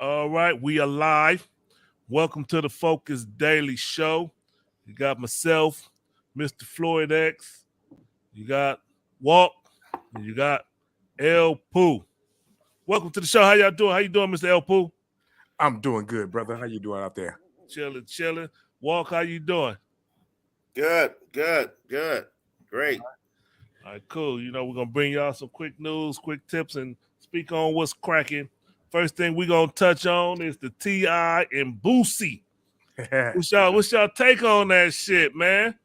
All right, we are live. Welcome to the Focus Daily Show. You got myself, Mr. Floyd X. You got Walk. And you got El Pooh. Welcome to the show. How y'all doing? How you doing, Mr. El Pooh? I'm doing good, brother. How you doing out there? Chilling. Walk, how you doing? Good. Great. All right, cool. You know, we're going to bring y'all some quick news, quick tips, and speak on what's cracking. First thing we're going to touch on is the T.I. and Boosie. What's y'all take on that shit, man?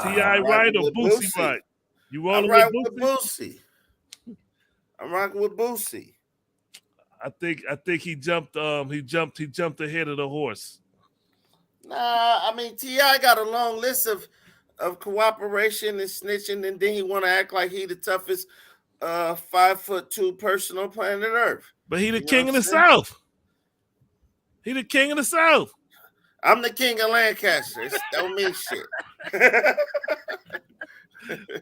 T.I. right or Boosie right? You rolling with Boosie? I'm rocking with Boosie. I think he jumped ahead of the horse. Nah, I mean T.I. got a long list of cooperation and snitching, and then he want to act like he the toughest 5'2" person on planet Earth. But he the king of the South. He the king of the South. I'm the king of Lancaster. It don't mean shit.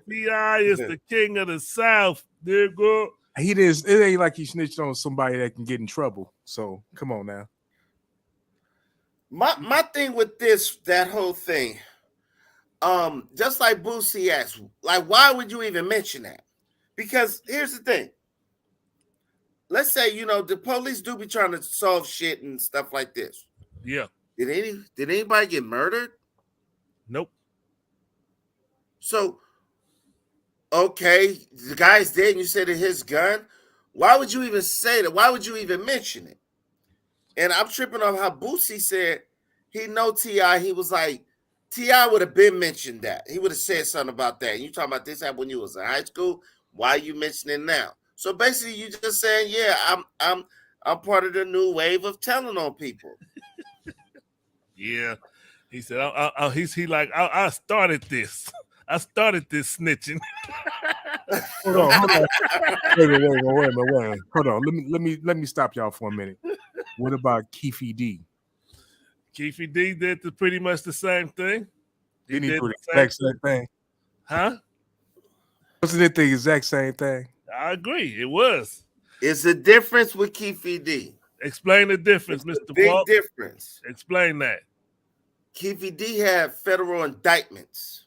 T.I. is the king of the South, nigga. It ain't like he snitched on somebody that can get in trouble. So come on now. My thing with that whole thing, just like Boosie asked, like, why would you even mention that? Because here's the thing. Let's say, the police do be trying to solve shit and stuff like this. Yeah. Did anybody get murdered? Nope. So, okay, the guy's dead and you said it's his gun. Why would you even say that? Why would you even mention it? And I'm tripping off how Boosie said he know T.I. He was like, T.I. would have been mentioned that. He would have said something about that. And you talking about this happened when you was in high school? Why are you mentioning it now? So basically, you just saying, yeah, I'm part of the new wave of telling on people. Yeah, he said, I started this. I started this snitching. Hold on. Wait a minute. Hold on. Let me stop y'all for a minute. What about Keefy D? Keefy D did pretty much the same thing. Didn't he do the exact same thing? Huh? Wasn't it the exact same thing? I agree. It was. It's the difference with Keefy D. Explain the difference, It's Mr. Big Walt. difference. Explain that. Keefy D had federal indictments.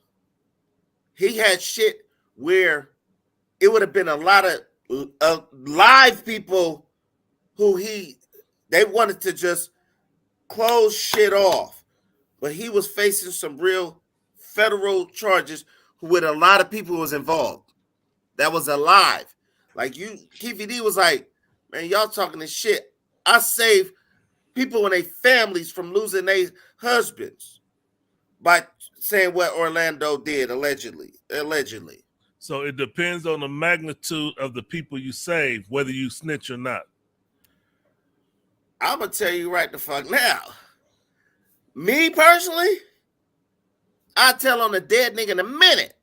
He had shit where it would have been a lot of live people who they wanted to just close shit off. But he was facing some real federal charges with a lot of people was involved. That was alive. Like Keefy D was like, man, y'all talking this shit. I saved people and their families from losing their husbands by saying what Orlando did allegedly. So it depends on the magnitude of the people you save, whether you snitch or not. I'm gonna tell you right the fuck now. Me personally, I tell on a dead nigga in a minute,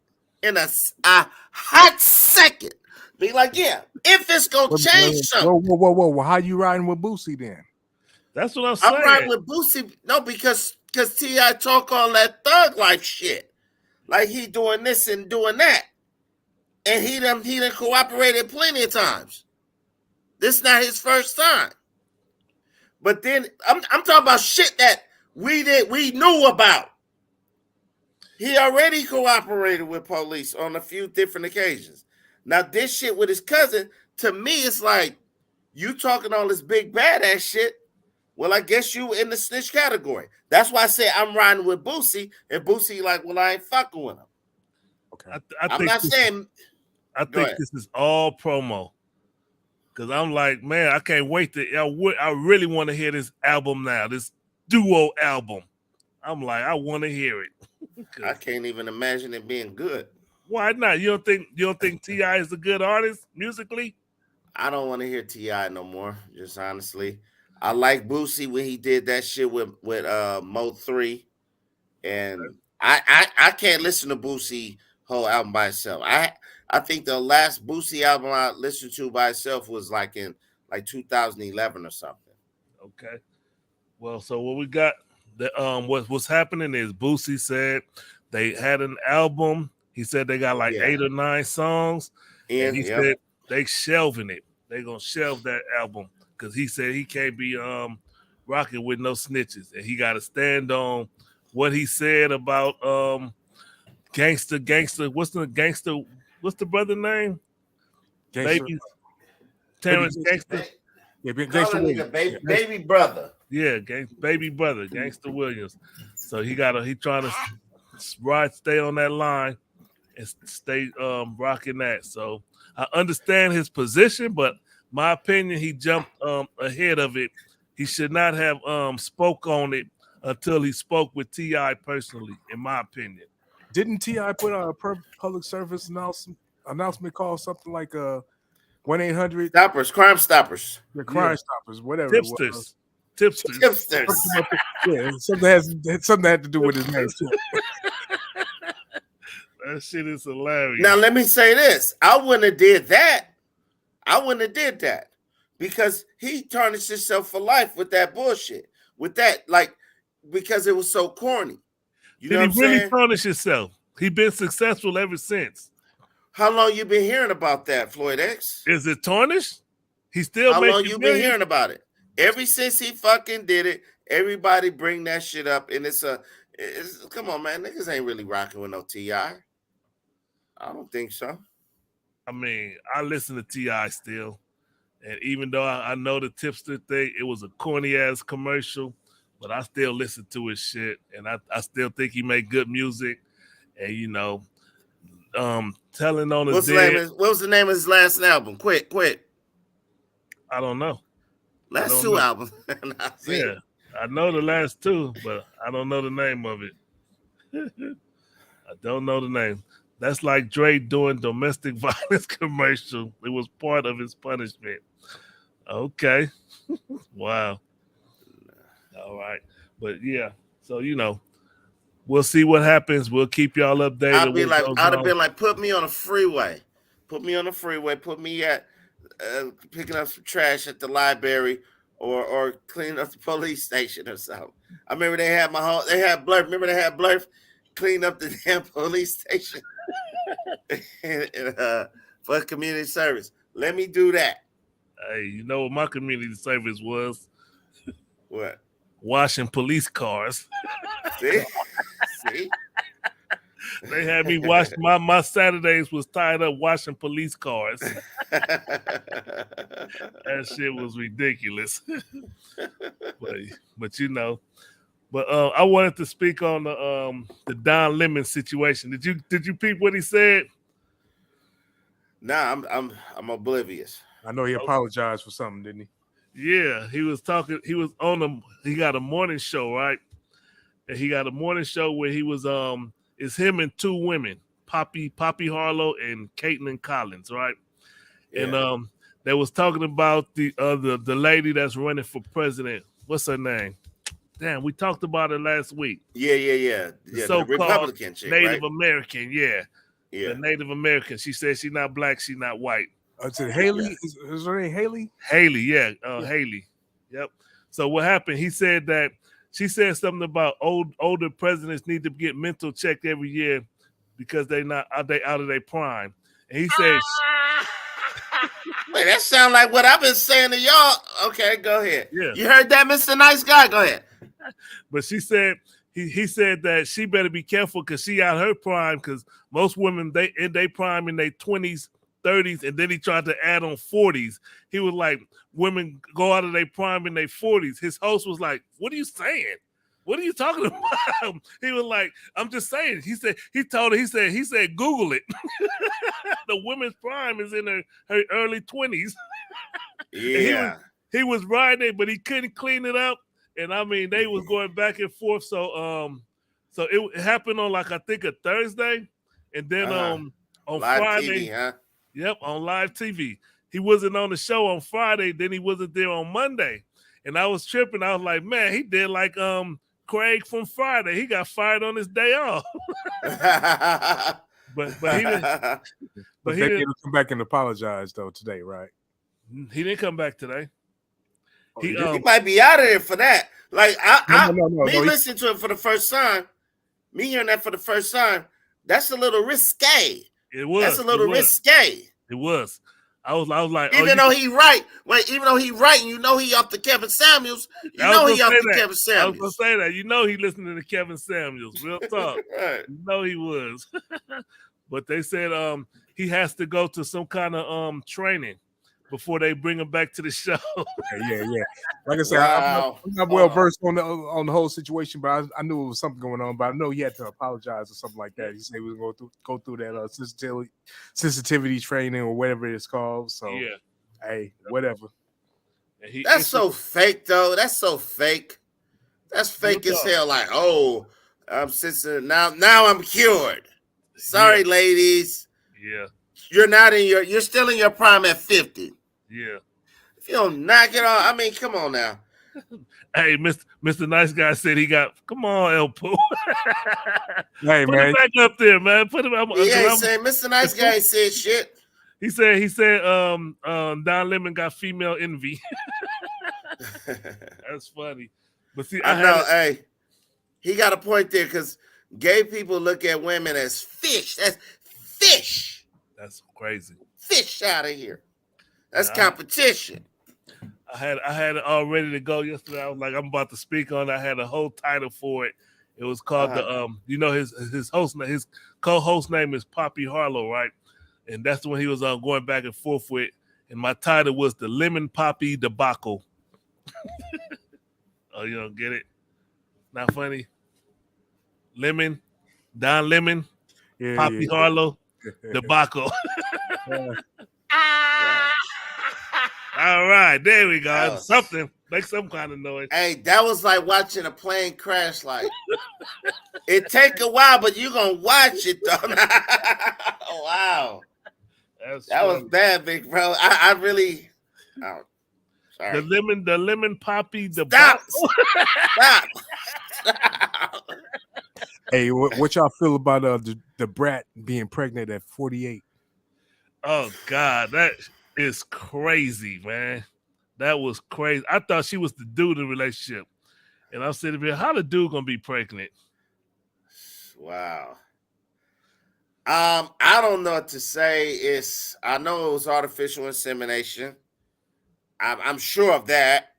in a hot second. Be like, yeah, if it's gonna change something. Whoa. How you riding with Boosie then? That's what I'm saying. I'm riding with Boosie. No, because T.I. talk all that thug life shit. Like he doing this and doing that. And he done cooperated plenty of times. This is not his first time. But then I'm talking about shit that we knew about. He already cooperated with police on a few different occasions. Now, this shit with his cousin, to me, it's like, you talking all this big badass shit. Well, I guess you in the snitch category. That's why I say I'm riding with Boosie, and Boosie like, well, I ain't fucking with him. Okay. I'm not saying. I think this is all promo. Because I'm like, man, I can't wait I really want to hear this album now, this duo album. I'm like, I want to hear it. I can't even imagine it being good. Why not? You don't think T.I. is a good artist musically? I don't want to hear T.I. no more, just honestly. I like Boosie when he did that shit with Mo 3. And I can't listen to Boosie whole album by itself. I think the last Boosie album I listened to by itself was like in 2011 or something. Okay. Well, so what we got, what's happening is Boosie said they had an album. He said they got 8 or 9 songs. And he said they shelving it. they gonna shelve that album because he said he can't be rocking with no snitches, and he got to stand on what he said about gangster. What's the brother name? Gangster. Baby Terrence Gangster. Yeah, Call Gangster a Williams. nigga baby brother. Yeah, baby brother, Gangster Williams. So he trying to stay on that line and stay rocking that. So I understand his position, but my opinion, he jumped ahead of it. He should not have spoke on it until he spoke with T.I. personally, in my opinion. Didn't T.I. put out a public service announcement called something like 1-800 Stoppers, Crime Stoppers. the Crime Stoppers, whatever. Tipsters. Yeah, something had to do with his name too. That shit is hilarious. Now let me say this: I wouldn't have did that. Because he tarnished himself for life with that bullshit. With that, because it was so corny. You know what I'm saying? Did he really tarnish himself? He been successful ever since. How long you been hearing about that, Floyd X? Is it tarnished? He still How long you been hearing about it? Ever since he fucking did it, everybody bring that shit up, and it's come on, man, niggas ain't really rocking with no T.I. I don't think so. I mean, I listen to T.I. still, and even though I know the tipster thing, it was a corny ass commercial, but I still listen to his shit, and I still think he made good music, and telling on his what was the name of his last album? Quick. I don't know. Last two albums. Yeah, I know the last two, but I don't know the name of it. I don't know the name. That's like Dre doing domestic violence commercial. It was part of his punishment. Okay. Wow. All right. But yeah, so we'll see what happens. We'll keep y'all updated. I'd have been like, put me on a freeway. Put me at picking up some trash at the library or cleaning up the police station or something. I remember they had Blurf. Remember they had Blurf clean up the damn police station for community service. Let me do that. Hey, you know what my community service was? What? Washing police cars. See? They had me wash my Saturdays was tied up washing police cars. That shit was ridiculous. but I wanted to speak on the Don Lemon situation. Did you peep what he said? Nah, I'm oblivious. I know he apologized for something, didn't he? Yeah, he was talking. He was he got a morning show, right? And he got a morning show where he was it's him and two women, Poppy Harlow and Caitlin Collins, right? Yeah. And they was talking about the lady that's running for president. What's her name? Damn, we talked about it last week. Yeah. The Republican chick, Native right? American, yeah. The Native American. She said she's not black, she's not white. Is it Haley? Is her name Haley? Haley, yeah. Haley. Yep. So what happened? He said that she said something about older presidents need to get mental checked every year because they out of their prime. And he said, wait, that sounds like what I've been saying to y'all. Okay, go ahead. Yeah. You heard that, Mr. Nice Guy? Go ahead. But she said he said that she better be careful because she out her prime because most women they in their prime in their 20s, 30s, and then he tried to add on 40s. He was like, women go out of their prime in their 40s. His host was like, what are you saying? What are you talking about? He was like, I'm just saying. He said, Google it. The women's prime is in her early 20s. Yeah. He was riding it, but he couldn't clean it up. And I mean, they was going back and forth. So it happened on I think a Thursday. And then on live Friday. TV, huh? Yep, on live TV. He wasn't on the show on Friday, then he wasn't there on Monday. And I was tripping. I was like, man, he did like Craig from Friday. He got fired on his day off. but he didn't. But he didn't come back and apologize though today, right? He didn't come back today. He might be out of there for that. Like listening to it for the first time, me hearing that for the first time, that's a little risque. It was. That's a little risque. It was. I was like, Even though he right, even though he right, and you know he off the Kevin Samuels, he off the Kevin Samuels. I was gonna say that. You know he listening to Kevin Samuels. Real talk. Right. You know he was. But they said he has to go to some kind of training before they bring him back to the show. Yeah. Like I said, Wow. I'm not well versed on the whole situation, but I knew it was something going on. But I know he had to apologize or something like that. He said he was going to go through that sensitivity training or whatever it's called. So Yeah. Hey, whatever. That's so fake, though. That's so fake. That's fake as hell. Like, oh, I'm sensitive now. Now I'm cured. Sorry, ladies. Yeah. You're still in your prime at 50. Yeah. If you don't knock it off, I mean, come on now. Hey, Mr. Nice Guy said he got. Come on, El Pooh. Hey, Put man, him back up there, man. Put him. Yeah, he said Mr. Nice Guy ain't said shit. He said Don Lemon got female envy. That's funny. But see, I know. Hey, he got a point there because gay people look at women as fish. That's fish. That's crazy. Fish out of here. That's competition. I had it all ready to go yesterday. I was like, I'm about to speak on it. I had a whole title for it. It was called his co-host name is Poppy Harlow, right? And that's when he was going back and forth with. And my title was the Lemon Poppy Debacle. Oh, you don't get it? Not funny? Lemon, Don Lemon, Poppy Harlow, Debacle. All right, there we go. Something. Make some kind of noise. Hey, that was like watching a plane crash. Like, it take a while, but you gonna watch it though. Wow. That was bad, big bro. I really. Oh, sorry. The lemon poppy. Stop. Hey, what y'all feel about the Brat being pregnant at 48? Oh God, that is crazy, man. That was crazy. I thought she was the dude in the relationship, and I'm sitting here. How the dude gonna be pregnant? Wow. I don't know what to say. I know it was artificial insemination. I'm sure of that,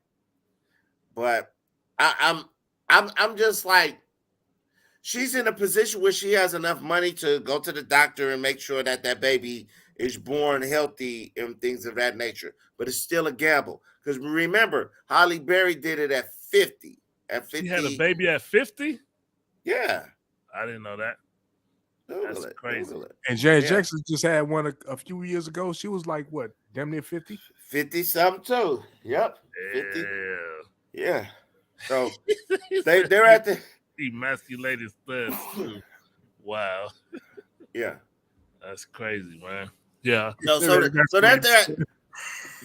but I'm just like, she's in a position where she has enough money to go to the doctor and make sure that baby is born healthy and things of that nature. But it's still a gamble because remember, Halle Berry did it at 50. At 50, she had a baby at 50. Yeah, I didn't know that. That's crazy. And Janet Jackson just had one a few years ago. She was like, what, damn near 50? 50 something too. Yep. 50. Yeah. So they're at the emasculated studs too. Wow. Yeah. That's crazy, man. Yeah. No, so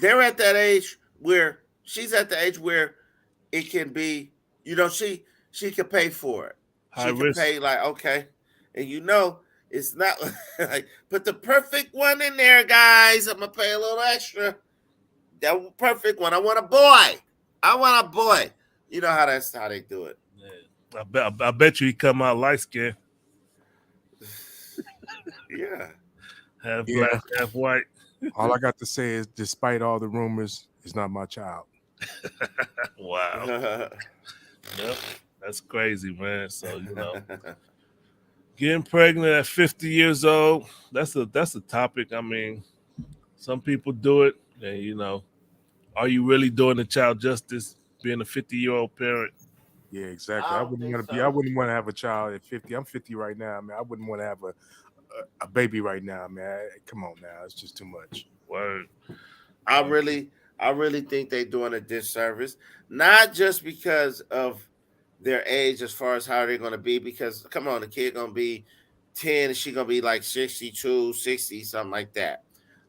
they're at that age where she's at the age where it can be, she can pay for it. High she risk. Can pay like, okay. And it's not like put the perfect one in there, guys. I'm gonna pay a little extra. That perfect one. I want a boy. You know how they do it. Yeah. I bet you he come out light skinned. Yeah. Half black, half white. All I got to say is, despite all the rumors, it's not my child. Wow. Yep. That's crazy, man. So, getting pregnant at 50 years old, that's a topic. I mean, some people do it, and are you really doing the child justice being a 50-year-old parent? Yeah, exactly. I wouldn't want to have a child at 50. I'm 50 right now, man. I wouldn't want to have a baby right now, man. Come on now, it's just too much. Word. I really think they're doing a disservice, not just because of their age as far as how they're going to be, because come on, the kid going to be 10 and she going to be like 62, 60, something like that.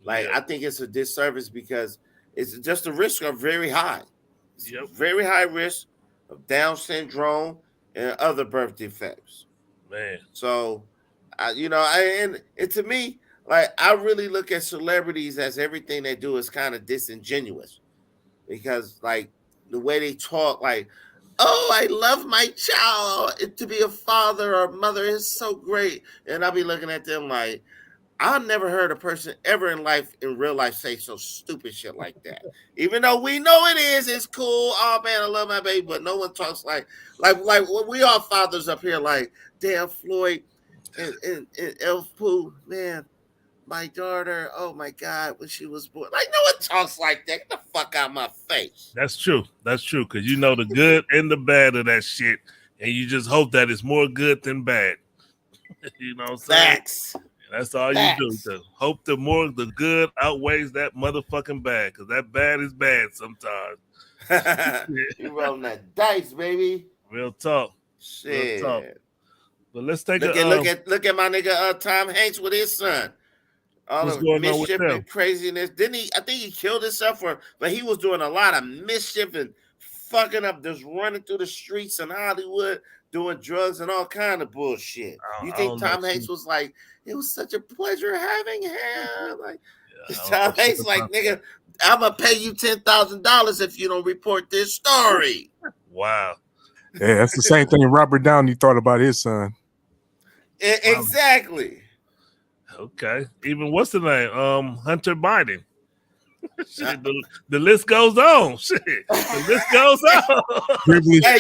Like, I think it's a disservice because it's just the risks are very high. Yep. Very high risk of Down syndrome and other birth defects. Man. So, and to me, like, I really look at celebrities as everything they do is kind of disingenuous because, like, the way they talk, like, oh, I love my child. To be a father or mother is so great. And I'll be looking at them like, I've never heard a person ever in real life say so stupid shit like that. Even though we know it is, it's cool. Oh man, I love my baby, but no one talks like we all fathers up here like, damn Floyd and Elf Pooh, man, my daughter, oh my God, when she was born. Like, no one talks like that. Get the fuck out of my face. That's true. That's true. Because you know the good and the bad of that shit. And you just hope that it's more good than bad. You know what I'm saying? Facts. That's all you do. To hope the good outweighs that motherfucking bad. Because that bad is bad sometimes. You rolling that dice, baby. Real talk. Shit. Real talk. But let's take look at my nigga Tom Hanks with his son. All the mischief and craziness. Didn't he? I think he killed himself, but he was doing a lot of mischief and fucking up, just running through the streets in Hollywood, doing drugs and all kind of bullshit. You think Tom Hanks was like, it was such a pleasure having him? Like, Tom Hanks, like, nigga, I'm gonna pay you $10,000 if you don't report this story. Wow. Yeah, that's the same thing Robert Downey thought about his son. Exactly. Okay. Even what's the name? Hunter Biden. Shit, the list goes on. Shit. The list goes on. Hey,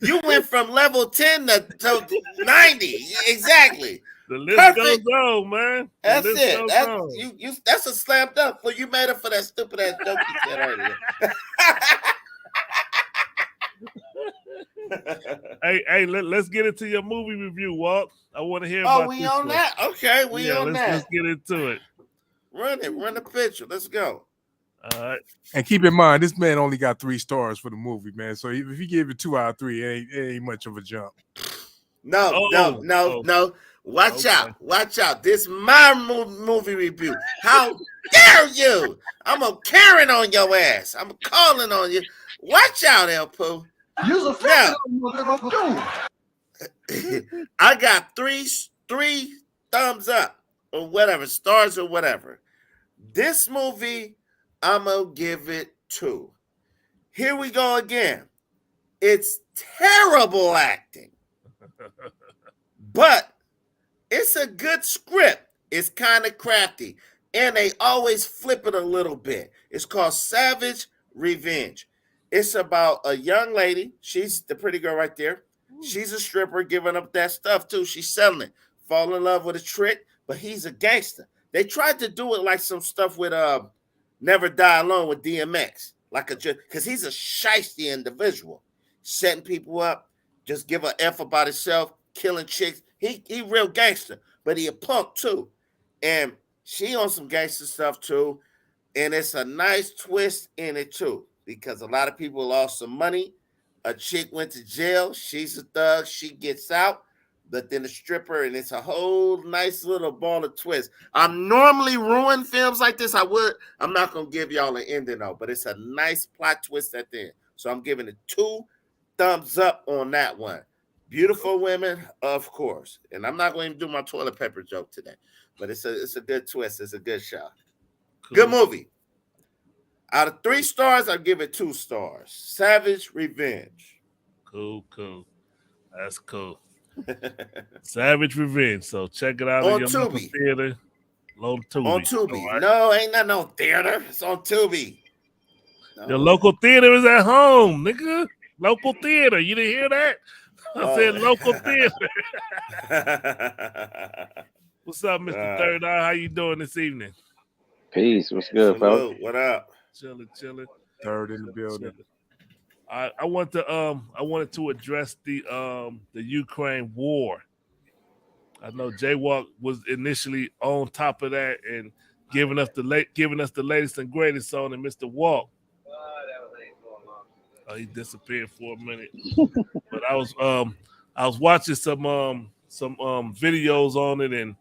you went from level 10 to 90. Exactly. The list goes on, man. That's it. That's a slam dunk. Well, you made it for that stupid ass joke you said earlier. Hey, let's get into your movie review, Walt. I want to hear about this. Oh, we on that? Okay, we on that. Let's get into it. Run the picture. Let's go. All right. And keep in mind, this man only got 3 stars for the movie, man. So if he gave it 2 out of 3, it ain't much of a jump. No. Watch out. This is my movie review. How dare you? I'm a Karen on your ass. I'm calling on you. Watch out, El Pooh. Use a phone. I got three thumbs up or whatever, stars or whatever. This movie, I'm going to give it 2. Here we go again. It's terrible acting. But it's a good script. It's kind of crafty. And they always flip it a little bit. It's called Savage Revenge. It's about a young lady. She's the pretty girl right there. She's a stripper giving up that stuff too. She's selling it. Fall in love with a trick, but he's a gangster. They tried to do it like some stuff with Never Die Alone with DMX. Because he's a shiesty individual. Setting people up, just give a F about himself, killing chicks. He real gangster, but he a punk too. And she on some gangster stuff too. And it's a nice twist in it too. Because a lot of people lost some money. A chick went to jail. She's a thug. She gets out. But then a stripper, and it's a whole nice little ball of twist. I'm normally ruin films like this. I'm not going to give y'all an ending though. But it's a nice plot twist at the end. So I'm giving it 2 thumbs up on that one. Beautiful women, of course. And I'm not going to do my toilet paper joke today. But it's a good twist. It's a good shot. Cool. Good movie. Out of 3 stars, I'll give it 2 stars. Savage Revenge. Cool. That's cool. Savage Revenge. So check it out on your Tubi. Local theater. On Tubi. On Tubi. Right. No, ain't no theater. It's on Tubi. No. Your local theater is at home, nigga. Local theater. You didn't hear that? I said local theater. What's up, Mr. Third Eye? How you doing this evening? Peace. What's good, fellas? What up? Chilling. Third in the building. I wanted to address the Ukraine war. I know Jaywalk was initially on top of that and giving us the latest and greatest on it, Mr. Walk. He disappeared for a minute. But I was watching some videos on it and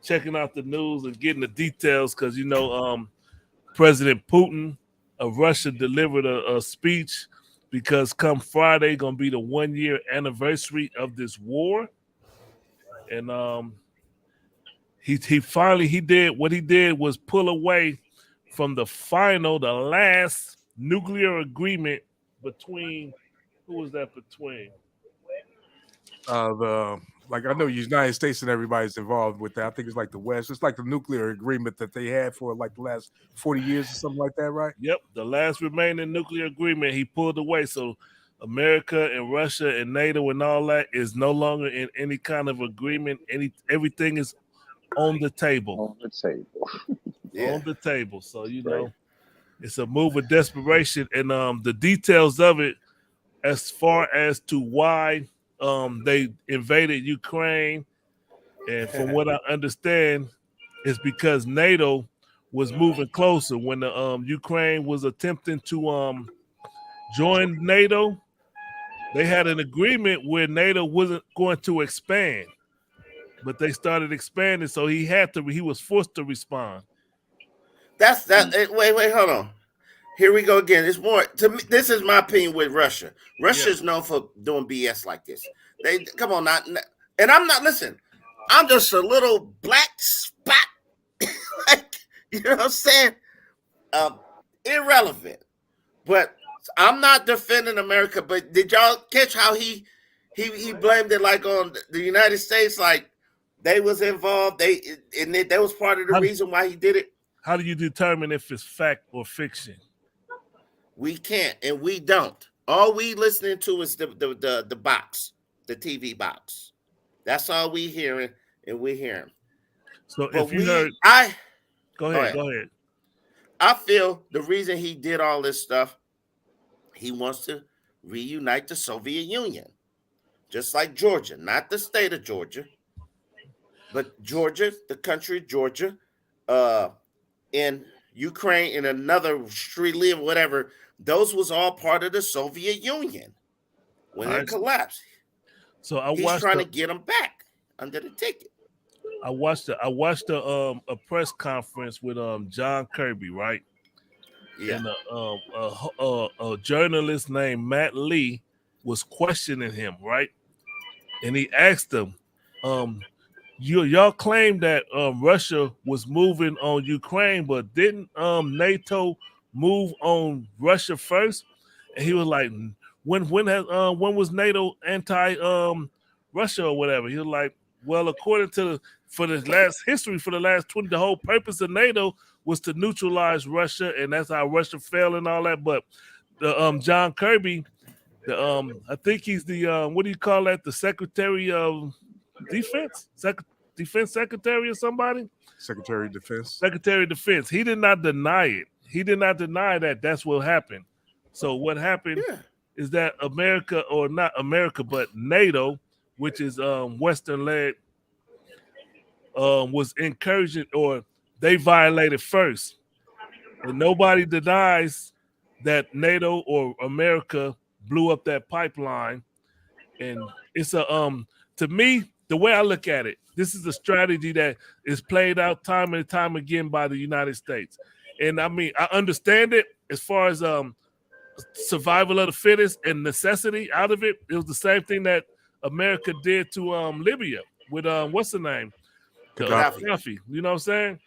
checking out the news and getting the details because President Putin of Russia delivered a speech because come Friday gonna be the 1-year anniversary of this war, and he did was pull away from the last nuclear agreement between who was that between? The like I know United States and everybody's involved with that. I think it's like the West. It's like the nuclear agreement that they had for like the last 40 years or something like that, right? Yep, the last remaining nuclear agreement he pulled away. So America and Russia and NATO and all that is no longer in any kind of agreement. Everything is on the table. On the table. On the table. So you know, it's a move of desperation, and the details of it, as far as to why they invaded Ukraine, and from what I understand, is because NATO was moving closer when the Ukraine was attempting to join NATO. They had an agreement where NATO wasn't going to expand, but they started expanding, so he was forced to respond. That's that. Wait, hold on. Here we go again. It's more to me. This is my opinion with Russia. Russia is known for doing BS like this. They come on, and I'm not. Listen, I'm just a little black spot. Like, you know what I'm saying? Irrelevant. But I'm not defending America. But did y'all catch how he blamed it like on the United States? Like they was involved. That was part of the reason why he did it. How do you determine if it's fact or fiction? We can't, and we don't. All we listening to is the box, the TV box. That's all we hearing, and we hearing. So but if you heard, go ahead. I feel the reason he did all this stuff, he wants to reunite the Soviet Union, just like Georgia, not the state of Georgia, but Georgia, the country of Georgia, in Ukraine, in another Sri Lanka, whatever. Those was all part of the Soviet Union when it collapsed. So he's trying to get them back under the ticket. I watched a press conference with John Kirby, right? Yeah. And a journalist named Matt Lee was questioning him, right? And he asked him, y'all claim that Russia was moving on Ukraine, but didn't NATO move on Russia first? And he was like, when was NATO anti Russia or whatever? He was like, well, according to the last 20, the whole purpose of NATO was to neutralize Russia, and that's how Russia fell and all that. But the John Kirby, I think he's the what do you call that? The Secretary of Defense, Defense Secretary or somebody? Secretary of Defense. Secretary of Defense. He did not deny it. He did not deny that that's what happened. So what happened is that America, or not America, but NATO, which is Western led, was encouraging, or they violated first. And nobody denies that NATO or America blew up that pipeline. And it's to me, the way I look at it, this is a strategy that is played out time and time again by the United States. And I mean, I understand it as far as survival of the fittest and necessity out of it. It was the same thing that America did to Libya with what's the name? Gaddafi. You know what I'm saying?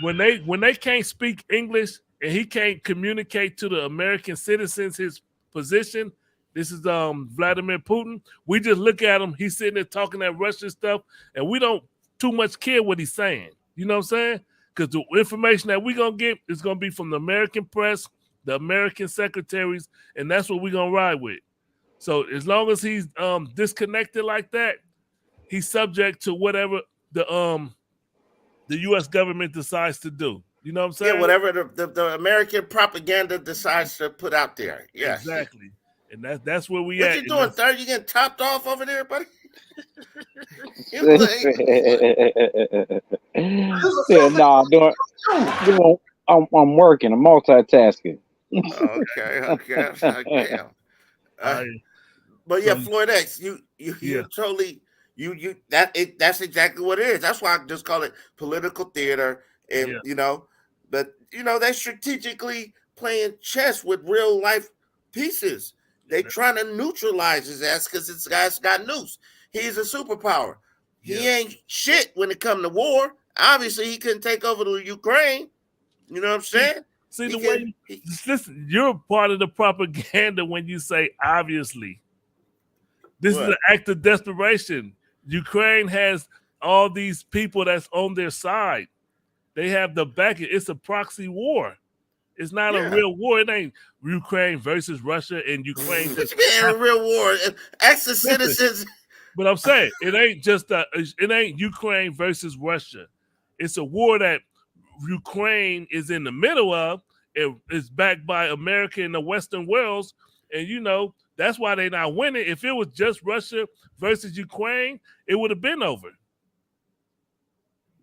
When they can't speak English and he can't communicate to the American citizens his position, this is Vladimir Putin. We just look at him. He's sitting there talking that Russian stuff, and we don't too much care what he's saying. You know what I'm saying? Because the information that we're going to get is going to be from the American press, the American secretaries, and that's what we're going to ride with. So as long as he's disconnected like that, he's subject to whatever the U.S. government decides to do. You know what I'm saying? Yeah, whatever the American propaganda decides to put out there. Yeah, exactly. And that's where we at. What you doing, Third? You getting topped off over there, buddy? Yeah, I'm working. I'm multitasking. Okay. But yeah, Floyd X, you totally that's exactly what it is. That's why I just call it political theater, and they strategically playing chess with real life pieces. They trying to neutralize his ass because this guy's got nukes. He's a superpower. He ain't shit when it come to war. Obviously, he couldn't take over the Ukraine. You know what I'm saying? See, listen, you're part of the propaganda when you say obviously. This is an act of desperation. Ukraine has all these people that's on their side. They have the backing. It's a proxy war. It's not a real war. It ain't Ukraine versus Russia and Ukraine. It's been a real war. Ask the citizens. But I'm saying it ain't just it ain't Ukraine versus Russia. It's a war that Ukraine is in the middle of. It's backed by America and the Western worlds, and that's why they're not winning. If it was just Russia versus Ukraine, it would have been over.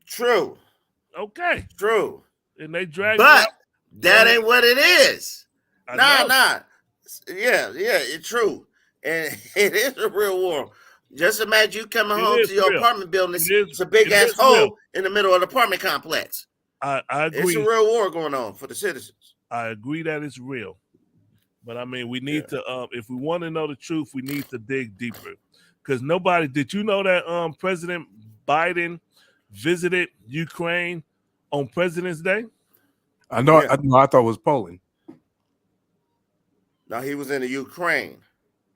True. Okay. True. And they dragged. But that ain't what it is. Nah. Yeah, it's true. And it is a real war. Just imagine you coming home to your apartment building. It's a big ass hole in the middle of the apartment complex. I agree. It's a real war going on for the citizens. I agree that it's real. But I mean, we need to, if we want to know the truth, we need to dig deeper. Because did you know that President Biden visited Ukraine on President's Day? I know. I thought it was Poland. No, he was in the Ukraine.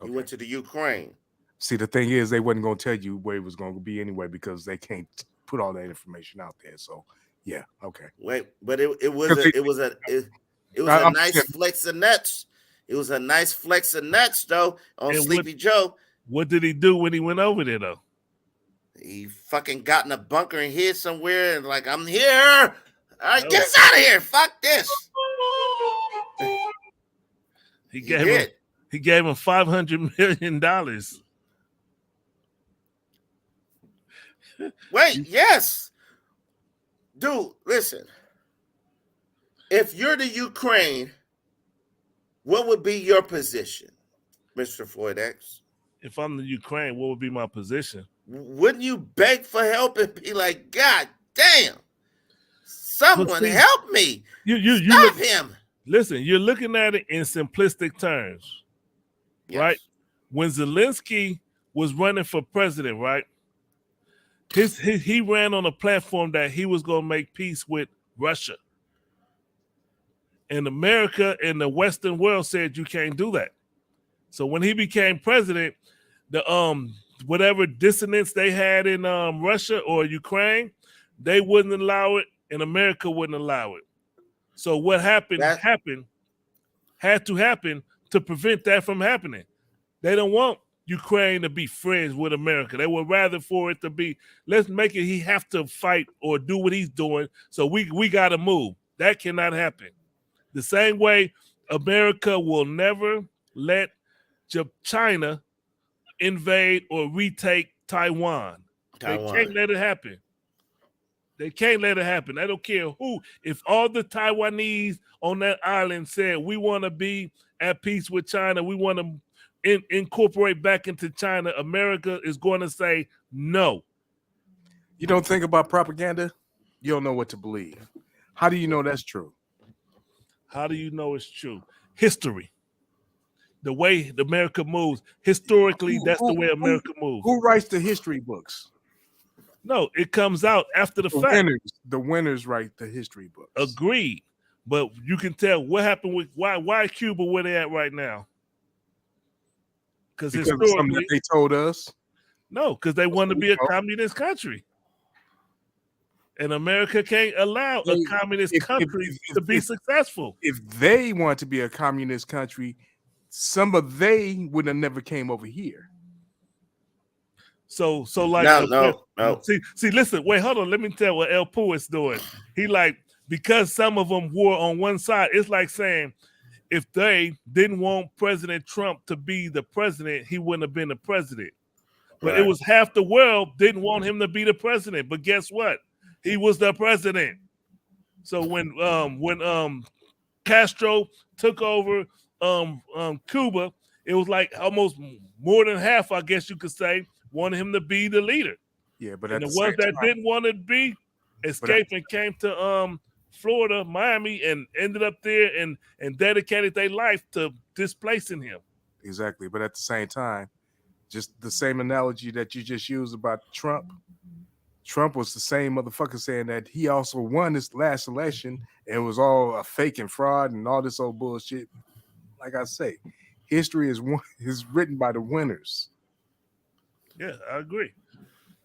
He went to the Ukraine. See, the thing is, they wasn't going to tell you where it was going to be anyway because they can't put all that information out there. So, yeah, okay. Wait, but it was a nice flex of nuts. It was a nice flex of nuts, though, on Sleepy Joe. What did he do when he went over there, though? He fucking got in a bunker and hid somewhere and like, I'm here. All right, get us out of here. Fuck this. He gave him $500 million. Wait, yes. Dude, listen. If you're the Ukraine, what would be your position, Mr. Floyd X? If I'm the Ukraine, what would be my position? Wouldn't you beg for help and be like, God damn, someone help me. Stop him. Listen, you're looking at it in simplistic terms, right? When Zelensky was running for president, right? He ran on a platform that he was going to make peace with Russia. And America and the Western world said you can't do that. So when he became president, the whatever dissonance they had in Russia or Ukraine, they wouldn't allow it, and America wouldn't allow it. So what had to happen to prevent that from happening. They don't want Ukraine to be friends with America. They would rather for it to be, let's make it he have to fight or do what he's doing, so we got to move. That cannot happen. The same way America will never let China invade or retake Taiwan. They can't let it happen. They can't let it happen. I don't care who. If all the Taiwanese on that island said, we want to be at peace with China, we want to incorporate back into China, America is going to say no. You don't think about propaganda? You don't know what to believe. How do you know that's true? How do you know it's true? History. The way America moves. Historically, that's the way America moves. Who writes the history books? No, it comes out after the fact. The winners write the history books. Agreed. But you can tell what happened with why Cuba where they at right now. Because something that they told us. No, because they want to be a communist country. And America can't allow a communist country to be successful. If they want to be a communist country, some of they would have never came over here. So like no. See, listen, wait, hold on. Let me tell what El Poo is doing. He like, because some of them were on one side, it's like saying if they didn't want President Trump to be the president, he wouldn't have been the president. But It was half the world didn't want him to be the president. But guess what? He was the president. So when Castro took over Cuba, it was like almost more than half, I guess you could say, wanted him to be the leader. Yeah, but and the ones that didn't want to be escaped and came to Florida, Miami, and ended up there and dedicated their life to displacing him. Exactly. But at the same time, just the same analogy that you just used about Trump. Trump was the same motherfucker saying that he also won this last election and it was all a fake and fraud and all this old bullshit. Like I say, history is written by the winners. Yeah, I agree.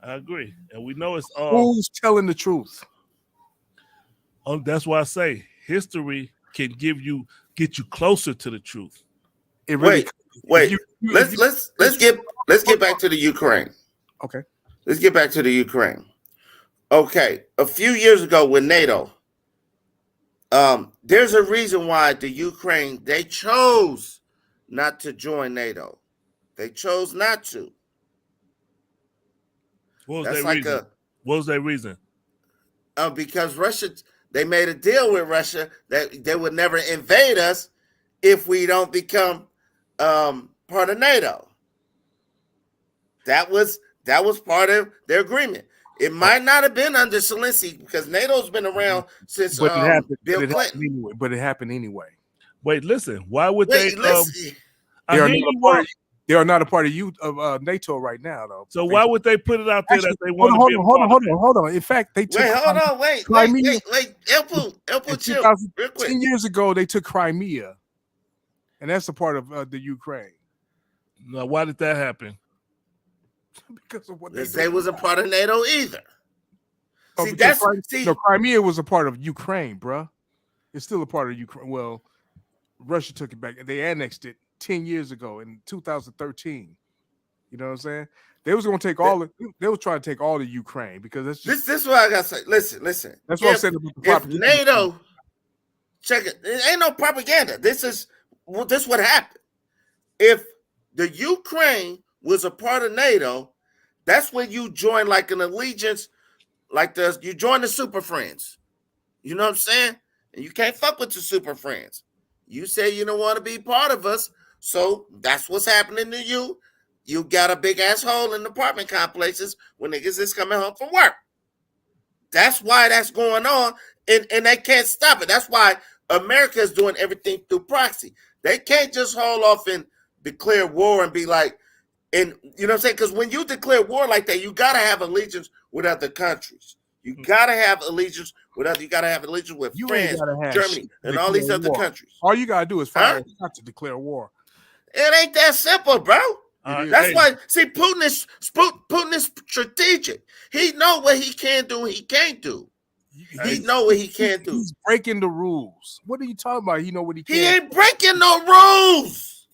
I agree, and we know it's Who's telling the truth? That's why I say history can get you closer to the truth. It really. Wait. Let's get back to the Ukraine. Okay. Let's get back to the Ukraine. Okay, a few years ago with NATO, there's a reason why the Ukraine, they chose not to join NATO. They chose not to. What was their reason? What was their reason? Because Russia, they made a deal with Russia that they would never invade us if we don't become part of NATO. That was part of their agreement. It might not have been under Zelensky because NATO's been around since Bill Clinton. But it happened anyway. Wait, listen. Why would they? They are not a part of NATO right now, though. So why would they put it out there that they want to be a part of it? Hold on. In fact, they took. Wait. Chill. Real quick. 10 years ago, they took Crimea, and that's a part of the Ukraine. Now, why did that happen? Because of what they wasn't part of NATO either. Crimea was a part of Ukraine, bruh. It's still a part of Ukraine. Well, Russia took it back, and they annexed it 10 years ago in 2013. You know what I'm saying? They was going to take they was trying to take all the Ukraine because that's just this is what I got to say. Listen. That's what I'm saying about the propaganda. NATO, check it. It ain't no propaganda. This is what happened. If the Ukraine was a part of NATO, that's when you join like an allegiance, you join the Super Friends. You know what I'm saying? And you can't fuck with the Super Friends. You say you don't want to be part of us, so that's what's happening to you. You got a big asshole in apartment complexes when niggas is coming home from work. That's why that's going on, and they can't stop it. That's why America is doing everything through proxy. They can't just hold off and declare war and be like, and you know what I'm saying? Because when you declare war like that, you gotta have allegiance with other countries. You gotta have allegiance with France, Germany, and all these other countries. All you gotta do is fire not to declare war. It ain't that simple, bro. That's why. See, Putin is strategic. He know what he can do and he can't do. He know what he can't do. He's breaking the rules. What are you talking about? He know what he can. He ain't breaking no rules.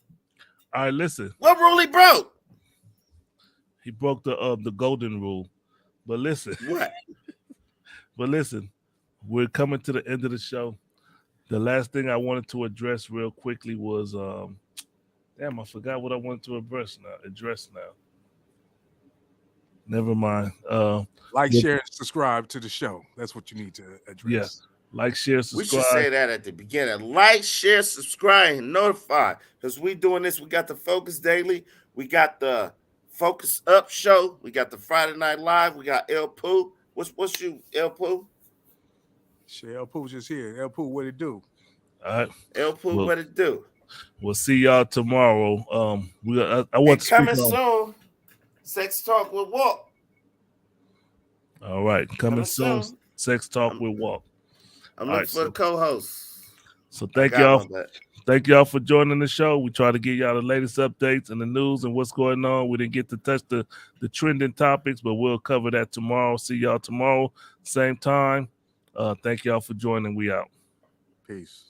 All right, listen. What rule he broke? He broke the golden rule. But listen. What? But listen, we're coming to the end of the show. The last thing I wanted to address real quickly was damn, I forgot what I wanted to address now. Never mind. Share, and subscribe to the show. That's what you need to address. Yes. Like, share, subscribe. We should say that at the beginning. Like, share, subscribe, and notify. Because we doing this. We got the Focus Daily. We got the Focus Up Show. We got the Friday Night Live. We got El Pooh. What's you, El Pooh? Shit, El Pooh's just here. El Pooh, what it do? All right. El Pooh, what it do? We'll see y'all tomorrow. I want to coming soon. Sex Talk with Walk. All right, coming soon. Sex Talk with Walk. I'm looking for the co-host. So thank y'all. Thank y'all for joining the show. We try to get y'all the latest updates and the news and what's going on. We didn't get to touch the trending topics, but we'll cover that tomorrow. See y'all tomorrow, same time. Thank y'all for joining. We out. Peace.